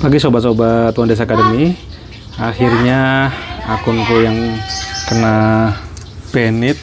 Pagi sobat-sobat Tuan Des Academy, akhirnya akunku yang kena banned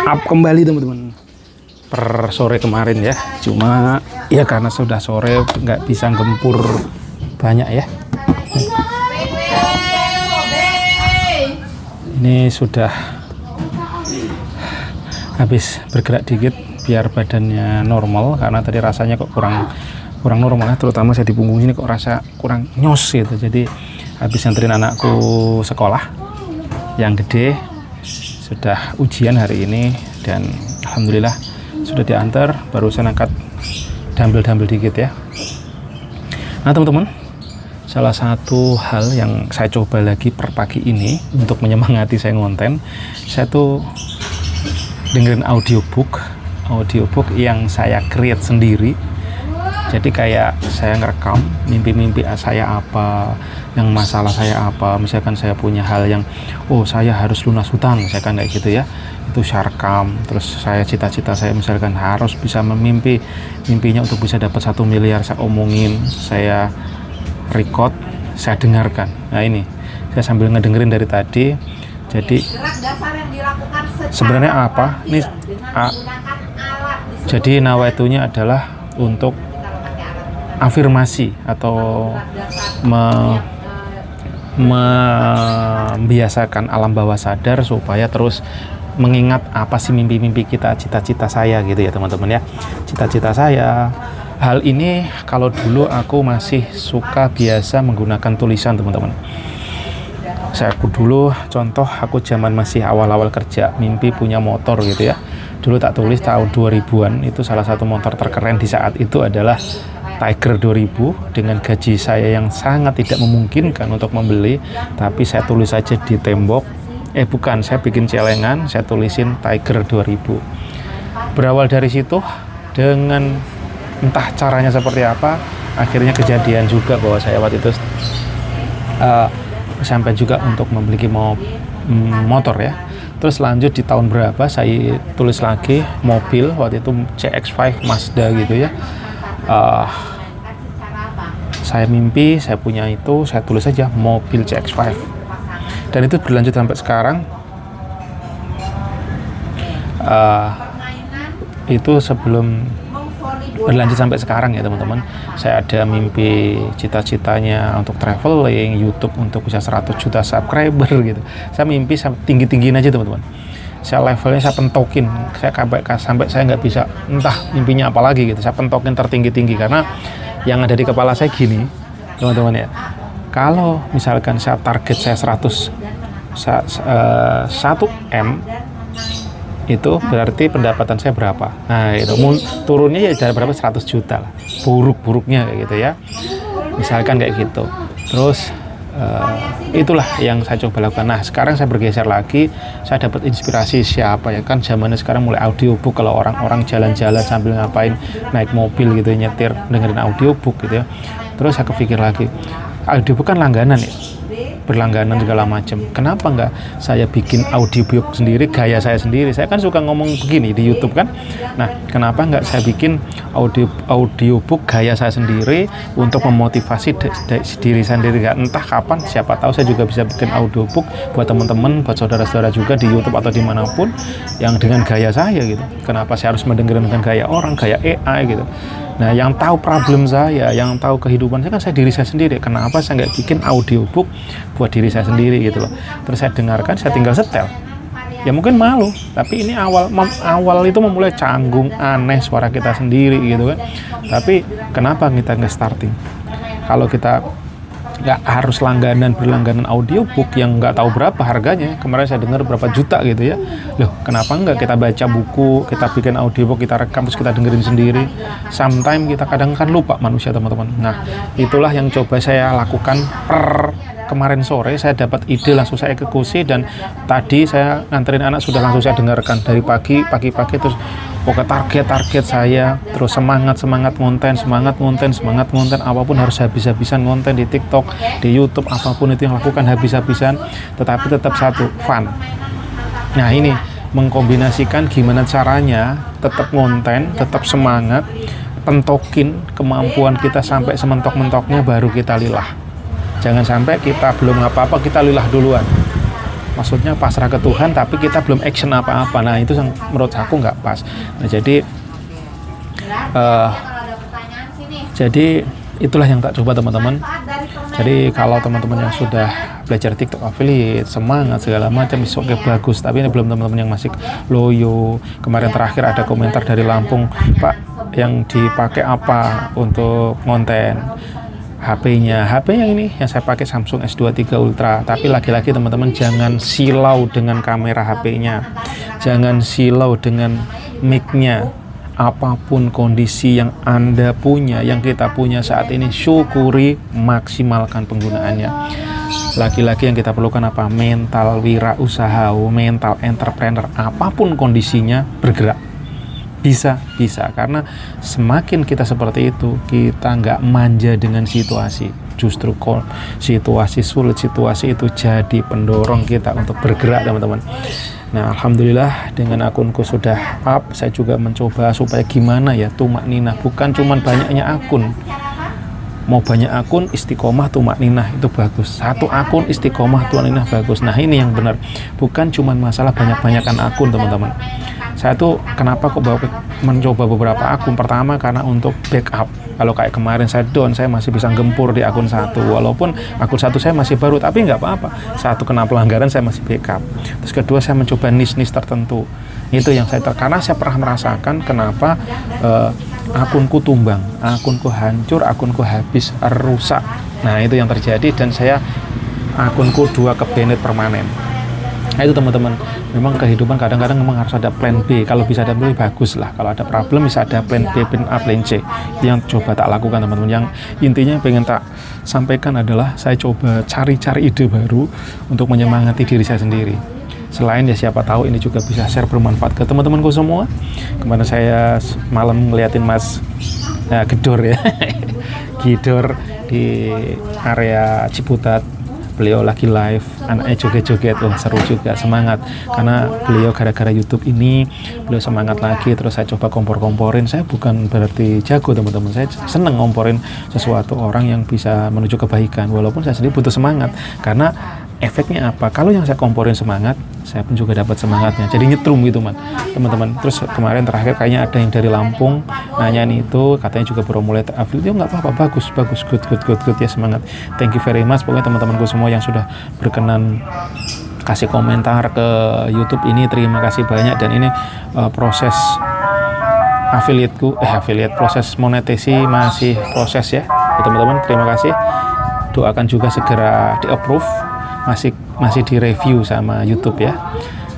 up kembali teman-teman per sore kemarin ya. Cuma ya karena sudah sore nggak bisa gempur banyak ya. Ini sudah habis bergerak dikit biar badannya normal, karena tadi rasanya kok kurang normal ya, terutama saya di punggung sini kok rasa kurang nyos gitu. Jadi habis nganterin anakku sekolah yang gede, sudah ujian hari ini dan alhamdulillah sudah diantar, barusan angkat dumbbell dikit ya. Nah teman-teman, salah satu hal yang saya coba lagi per pagi ini untuk menyemangati saya ngonten, saya tuh dengerin audiobook yang saya create sendiri. Jadi kayak saya ngerekam mimpi-mimpi saya apa, yang masalah saya apa. Misalkan saya punya hal yang, saya harus lunas hutang, misalkan kayak gitu ya. Itu saya rekam. Terus saya cita-cita saya misalkan harus bisa mimpinya untuk bisa dapat 1 miliar, saya omongin, saya record, saya dengarkan. Nah ini, saya sambil ngedengerin dari tadi. Jadi sebenarnya apa? Ini jadi nawaitunya adalah untuk afirmasi atau membiasakan alam bawah sadar supaya terus mengingat apa sih mimpi-mimpi kita, cita-cita saya gitu ya teman-teman ya. Cita-cita saya, hal ini kalau dulu aku masih suka biasa menggunakan tulisan teman-teman. Aku dulu contoh, aku zaman masih awal-awal kerja, mimpi punya motor gitu ya. Dulu tak tulis tahun 2000-an, itu salah satu motor terkeren di saat itu adalah Tiger 2000 dengan gaji saya yang sangat tidak memungkinkan untuk membeli, tapi saya tulis aja di tembok. Saya bikin celengan, saya tulisin Tiger 2000. Berawal dari situ, dengan entah caranya seperti apa, akhirnya kejadian juga bahwa saya waktu itu sampai juga untuk memiliki motor ya. Terus lanjut di tahun berapa saya tulis lagi mobil, waktu itu CX-5 Mazda gitu ya. Saya mimpi saya punya itu, saya tulis aja mobil CX-5, dan itu berlanjut sampai sekarang. Itu sebelum berlanjut sampai sekarang ya teman-teman, saya ada mimpi cita-citanya untuk traveling, YouTube untuk bisa 100 juta subscriber gitu. Saya mimpi tinggi-tinggiin aja teman-teman. Saya levelnya saya pentokin, sampai saya nggak bisa entah mimpinya apa lagi gitu. Saya pentokin tertinggi-tinggi, karena yang ada di kepala saya gini teman-teman ya. Kalau misalkan saya target saya 1M, itu berarti pendapatan saya berapa. Nah itu turunnya ya dari berapa, 100 juta lah, buruk-buruknya kayak gitu ya, misalkan kayak gitu. Terus itulah yang saya coba lakukan. Nah sekarang saya bergeser lagi, saya dapat inspirasi siapa ya, kan zamannya sekarang mulai audiobook. Kalau orang-orang jalan-jalan sambil ngapain, naik mobil gitu nyetir, dengerin audiobook gitu ya. Terus saya kepikir lagi, audiobook kan langganan ya, berlangganan segala macam. Kenapa nggak saya bikin audiobook sendiri, gaya saya sendiri? Saya kan suka ngomong begini di YouTube kan. Nah, kenapa nggak saya bikin audiobook gaya saya sendiri untuk memotivasi diri saya sendiri? Entah kapan, siapa tahu saya juga bisa bikin audiobook buat teman-teman, buat saudara-saudara juga di YouTube atau dimanapun yang dengan gaya saya gitu. Kenapa saya harus mendengarkan dengan gaya orang, gaya AI gitu? Nah, yang tahu problem saya, yang tahu kehidupan saya kan diri saya sendiri. Kenapa saya nggak bikin audiobook buat diri saya sendiri gitu loh. Terus saya dengarkan, saya tinggal setel. Ya mungkin malu, tapi ini awal itu memulai canggung, aneh suara kita sendiri gitu kan. Tapi kenapa kita nggak starting? Kalau kita nggak harus berlangganan audiobook yang nggak tahu berapa harganya, kemarin saya dengar berapa juta gitu ya. Loh, kenapa nggak kita baca buku, kita bikin audiobook, kita rekam, terus kita dengerin sendiri. Sometimes kita kadang kan lupa manusia teman-teman. Nah itulah yang coba saya lakukan kemarin sore. Saya dapat ide, langsung saya eksekusi, dan tadi saya nganterin anak sudah langsung saya dengarkan dari pagi. Terus pokoknya target saya, terus semangat ngonten, apapun harus habis-habisan ngonten di TikTok, di YouTube, apapun itu yang lakukan habis-habisan, tetapi tetap satu, fun. Nah ini mengkombinasikan gimana caranya tetap ngonten, tetap semangat, pentokin kemampuan kita sampai sementok-mentoknya baru kita lilah. Jangan sampai kita belum apa-apa kita lilah duluan. Maksudnya pasrah ke Tuhan tapi kita belum action apa-apa. Nah itu yang menurut aku nggak pas. Nah jadi itulah yang tak coba teman-teman. Jadi kalau teman-teman yang sudah belajar TikTok affiliate, semangat segala macam, oke bagus. Tapi ini belum teman-teman yang masih loyo. Kemarin terakhir ada komentar dari Lampung, Pak, yang dipakai apa untuk konten? HP-nya yang ini yang saya pakai Samsung S23 Ultra. Tapi lagi-lagi teman-teman jangan silau dengan kamera HP-nya, jangan silau dengan mic-nya. Apapun kondisi yang Anda punya, yang kita punya saat ini, syukuri, maksimalkan penggunaannya. Lagi-lagi yang kita perlukan apa? Mental wirausaha, mental entrepreneur. Apapun kondisinya, bergerak. Bisa, karena semakin kita seperti itu, kita nggak manja dengan situasi. Justru situasi sulit, situasi itu jadi pendorong kita untuk bergerak, teman-teman. Nah, alhamdulillah dengan akunku sudah up, saya juga mencoba supaya gimana ya, tumak ninah, bukan cuman banyaknya akun. Mau banyak akun, istiqomah, tumak ninah itu bagus. Satu akun, istiqomah, tumak ninah bagus. Nah, ini yang benar. Bukan cuman masalah banyak-banyakan akun, teman-teman. Saya tuh kenapa kok mencoba beberapa akun? Pertama karena untuk backup. Kalau kayak kemarin saya down, saya masih bisa gempur di akun satu. Walaupun akun satu saya masih baru, tapi nggak apa-apa. Satu kena pelanggaran saya masih backup. Terus kedua saya mencoba niche tertentu. Itu yang karena saya pernah merasakan kenapa akunku tumbang, akunku hancur, akunku habis, rusak. Nah itu yang terjadi dan saya akunku 2 ke banned permanen. Nah itu teman-teman, memang kehidupan kadang-kadang memang harus ada plan B. Kalau bisa ada plan B bagus lah. Kalau ada problem bisa ada plan B, plan A, plan C. Itu yang coba tak lakukan teman-teman. Yang intinya pengen tak sampaikan adalah saya coba cari-cari ide baru untuk menyemangati diri saya sendiri. Selain ya siapa tahu ini juga bisa share bermanfaat ke teman-temanku semua. Kemarin saya malam ngeliatin Mas Gedor ya, Gedor di area Ciputat. Beliau lagi live, anaknya joget-joget, seru juga, semangat. Karena beliau gara-gara YouTube ini, beliau semangat lagi, terus saya coba kompor-komporin. Saya bukan berarti jago teman-teman, saya seneng ngomporin sesuatu orang yang bisa menuju kebaikan. Walaupun saya sendiri butuh semangat, karena efeknya apa? Kalau yang saya komporin semangat, saya pun juga dapat semangatnya. Jadi nyetrum gitu teman-teman. Terus kemarin terakhir kayaknya ada yang dari Lampung nanyain itu, katanya juga baru mulai affiliate. Nggak apa-apa, bagus, good ya, semangat. Thank you very much. Pokoknya teman-temanku semua yang sudah berkenan kasih komentar ke YouTube ini, terima kasih banyak. Dan ini proses affiliate proses monetisasi masih proses ya, teman-teman. Terima kasih. Doakan juga segera di-approve. Masih di-review sama YouTube ya.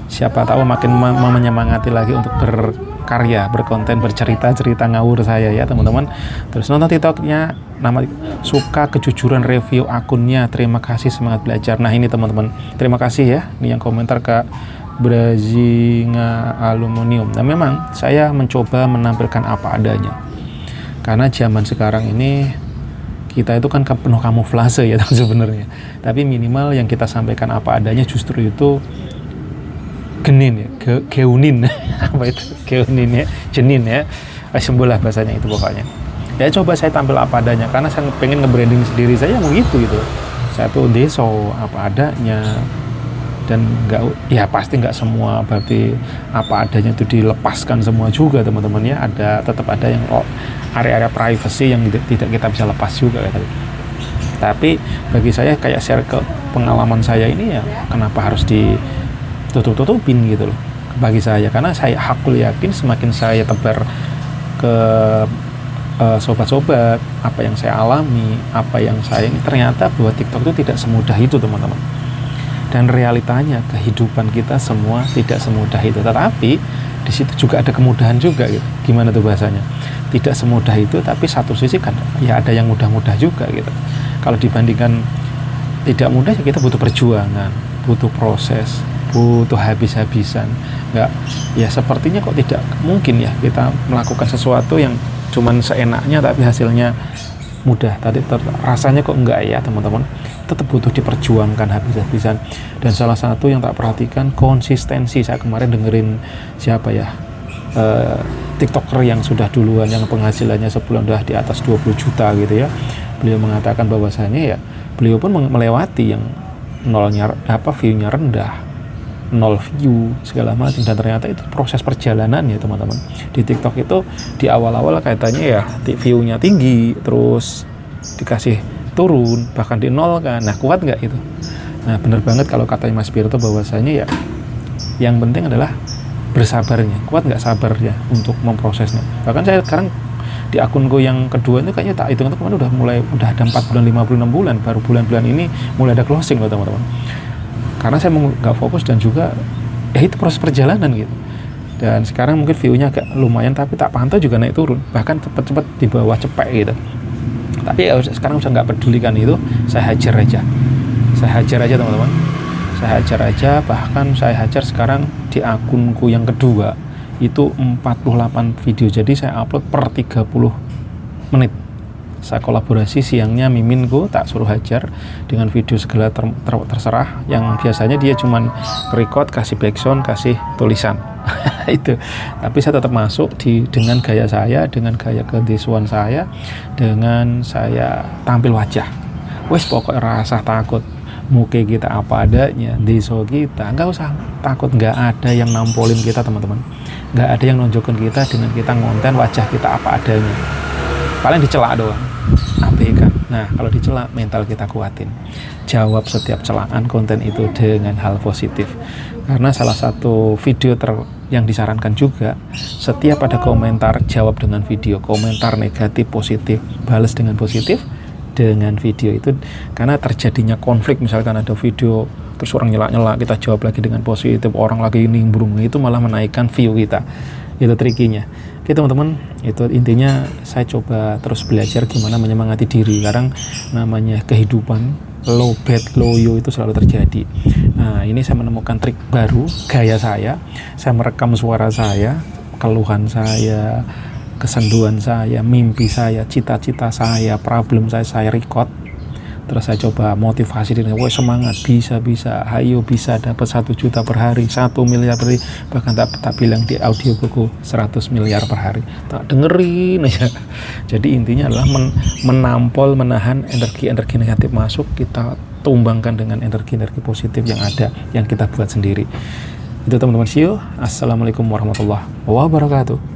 Siapa tahu makin menyemangati lagi untuk berkarya, berkonten, bercerita ngawur saya ya teman-teman. Terus nonton TikToknya, nama suka kejujuran review akunnya. Terima kasih, semangat belajar. Nah ini teman-teman, terima kasih ya. Ini yang komentar Kak Brazinga Aluminium. Nah memang saya mencoba menampilkan apa adanya. Karena zaman sekarang ini kita itu kan penuh kamuflase ya sebenarnya. Tapi minimal yang kita sampaikan apa adanya justru itu genin ya, geunin apa itu geunin ya, jenin ya, sembulah bahasanya itu pokoknya. Ya coba saya tampil apa adanya karena saya pengen nge-branding sendiri saya mau gitu. Saya tuh deso apa adanya dan pasti nggak semua berarti apa adanya itu dilepaskan semua juga teman-teman ya. Tetap ada yang area-area privacy yang tidak kita bisa lepas juga ya. Tapi bagi saya kayak share ke pengalaman saya ini ya, kenapa harus ditutup-tutupin gitu loh bagi saya, karena saya hakul yakin semakin saya tebar ke sobat-sobat apa yang saya alami, apa yang saya ini, ternyata bahwa TikTok itu tidak semudah itu teman-teman. Dan realitanya kehidupan kita semua tidak semudah itu, tetapi di situ juga ada kemudahan juga gitu. Gimana tuh bahasanya? Tidak semudah itu, tapi satu sisi kan ya ada yang mudah-mudah juga gitu. Kalau dibandingkan tidak mudah ya kita butuh perjuangan, butuh proses, butuh habis-habisan. Ya sepertinya kok tidak mungkin ya kita melakukan sesuatu yang cuman seenaknya tapi hasilnya mudah. Tadi rasanya kok enggak ya teman-teman. Tetap butuh diperjuangkan habis-habisan. Dan salah satu yang tak perhatikan konsistensi. Saya kemarin dengerin siapa ya, TikToker yang sudah duluan yang penghasilannya sebulan udah di atas 20 juta gitu ya. Beliau mengatakan bahwasanya ya beliau pun melewati yang nolnya view-nya rendah, 0 view segala macam, dan ternyata itu proses perjalanan ya teman-teman. Di TikTok itu di awal-awal kaitannya ya view-nya tinggi, terus dikasih turun, bahkan di nol kan. Nah, kuat nggak itu? Nah, bener banget kalau katanya Mas Pirto bahwasanya ya yang penting adalah bersabarnya, kuat nggak sabarnya untuk memprosesnya. Bahkan saya sekarang di akunku yang kedua itu kayaknya tak hitung itu kemarin udah ada 4 bulan, 5 bulan, 6 bulan, baru bulan-bulan ini mulai ada closing loh teman-teman. Karena saya nggak fokus dan juga ya itu proses perjalanan gitu. Dan sekarang mungkin view-nya agak lumayan, tapi tak pantau juga naik turun, bahkan cepet-cepet di bawah cepek gitu. Tapi ya sekarang udah nggak pedulikan itu, saya hajar aja teman-teman. Saya hajar aja, bahkan saya hajar sekarang di akunku yang kedua itu 48 video, jadi saya upload per 30 menit. Saya kolaborasi siangnya Miminku, tak suruh hajar dengan video segala terserah, yang biasanya dia cuman record, kasih background, kasih tulisan itu, tapi saya tetap masuk dengan gaya saya, dengan gaya kedisuan saya, dengan saya tampil wajah. Wes pokoknya rasa takut, muka kita apa adanya, deso kita, nggak usah takut, nggak ada yang nampolin kita teman-teman, nggak ada yang nunjukin kita dengan kita ngonten wajah kita apa adanya, paling dicela doang, abaikan. Nah, kalau dicela, mental kita kuatin, jawab setiap celaan konten itu dengan hal positif. Karena salah satu video yang disarankan juga, setiap ada komentar, jawab dengan video. Komentar negatif, positif, balas dengan positif dengan video itu. Karena terjadinya konflik, misalkan ada video terus orang nyela-nyela, kita jawab lagi dengan positif, orang lagi nimbrung, itu malah menaikkan view kita. Itu trikinya. Oke teman-teman, itu intinya saya coba terus belajar gimana menyemangati diri. Sekarang namanya kehidupan, low bad, low yo itu selalu terjadi. Nah, ini saya menemukan trik baru, gaya saya merekam suara saya, keluhan saya, kesenduan saya, mimpi saya, cita-cita saya, problem saya record. Terus saya coba motivasi diri, woi semangat, bisa, ayo bisa dapat 1 juta per hari, 1 miliar per hari, bahkan tak bilang di audio buku 100 miliar per hari, tak dengerin aja. Jadi intinya adalah menampol, menahan energi negatif masuk, kita tumbangkan dengan energi positif yang ada, yang kita buat sendiri. Itu teman-teman, see you. Assalamualaikum warahmatullahi wabarakatuh.